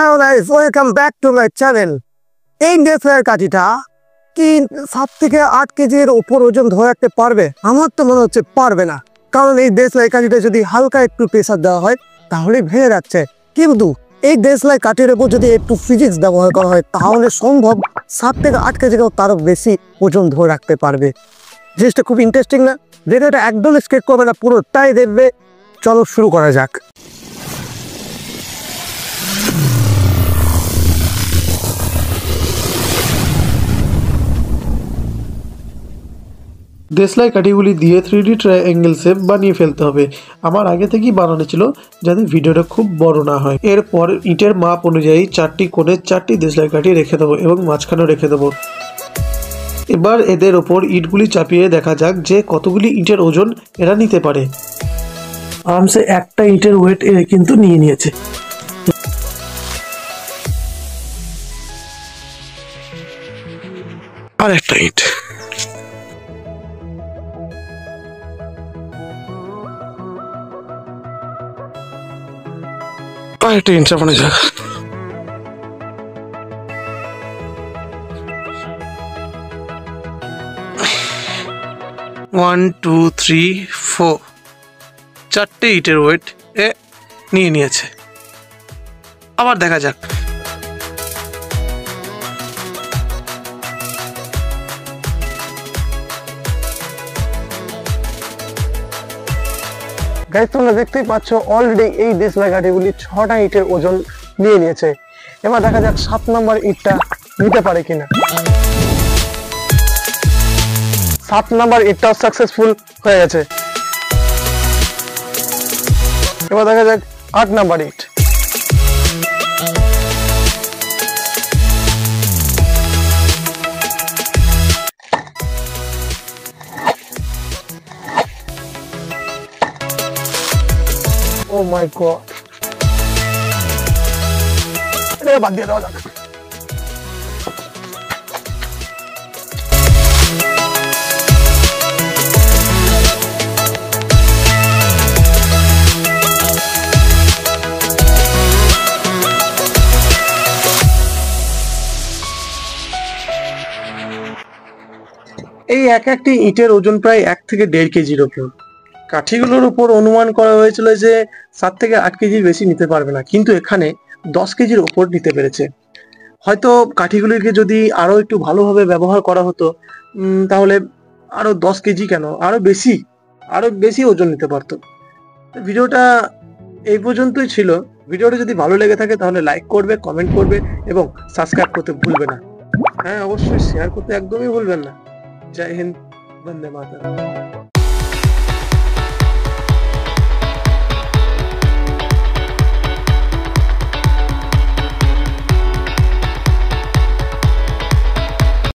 Hello guys, welcome back to my channel. এই ডেসলার কাঠিটা কি 7 থেকে 8 কেজির উপর ওজন ধরে রাখতে পারবে? আমার তো মনে হচ্ছে পারবে না, কারণ এই ডেসলার কাঠিটা যদি হালকা একটু প্রেসার দেওয়া হয় তাহলে ভেঙে যাচ্ছে। কিন্তু এই ডেসলার কাঠির উপর যদি একটু ফিজিক্স ব্যবহার করা হয় তাহলে সম্ভব 7 থেকে 8 কেজিকেও তারও বেশি ওজন ধরে রাখতে পারবে। জিনিসটা খুব ইন্টারেস্টিং না? ভিডিওটা একদম স্কিপ করবে না, পুরোটাই দেখবে। চলো শুরু করা যাক। দেশলাই কাঠিগুলি দিয়ে 3D ট্রায়াঙ্গেল শেপ বানিয়ে ফেলতে হবে। আমার আগে থেকেই বানানো ছিল যাতে ভিডিওটা খুব বড় না হয়। এরপর ইটের মাপ অনুযায়ী 4টি কোণে 4টি দেশলাই কাঠি রেখে দেবো এবং মাঝখানেও রেখে দেবো। এবার এদের ওপর ইটগুলি চাপিয়ে দেখা যাক যে কতগুলি ইটের ওজন এরা নিতে পারে। আরামসে একটা ইটের ওয়েট কিন্তু নিয়ে নিয়েছে। আর একটা ইট, একটা ইট চাপানো যাক। 1 2 3 4 4টে ইটের ওয়েট এ নিয়ে নিয়েছে। আবার দেখা যাক। গাইস, তোমরা দেখতেই পাচ্ছ অলরেডি এই দেশলাই কাঠিগুলি 6টা ইটের ওজন নিয়ে নিয়েছে। এবার দেখা যাক 7 নম্বর ইটটা নিতে পারে কিনা। 7 নম্বর ইটটাও সাকসেসফুল হয়ে গেছে। এবার দেখা যাক 8 নম্বর ইট। Oh my god, এটা বাদ দিয়ে দেওয়া যাক। এই একটি ইটের ওজন প্রায় 1 থেকে 1.5 কেজির ওপর। কাঠিগুলোর উপর অনুমান করা হয়েছিল যে 7 থেকে 8 কেজির বেশি নিতে পারবে না, কিন্তু এখানে 10 কেজির ওপর নিতে পেরেছে। হয়তো কাঠিগুলিকে যদি আরো একটু ভালোভাবে ব্যবহার করা হতো তাহলে আরো 10 কেজি কেন, আরো বেশি ওজন নিতে পারতো। ভিডিওটা এই পর্যন্তই ছিল। ভিডিওটা যদি ভালো লেগে থাকে তাহলে লাইক করবে, কমেন্ট করবে এবং সাবস্ক্রাইব করতে ভুলবে না। হ্যাঁ, অবশ্যই শেয়ার করতে একদমই ভুলবেন না। জয় হিন্দ, বন্দে মাতরম।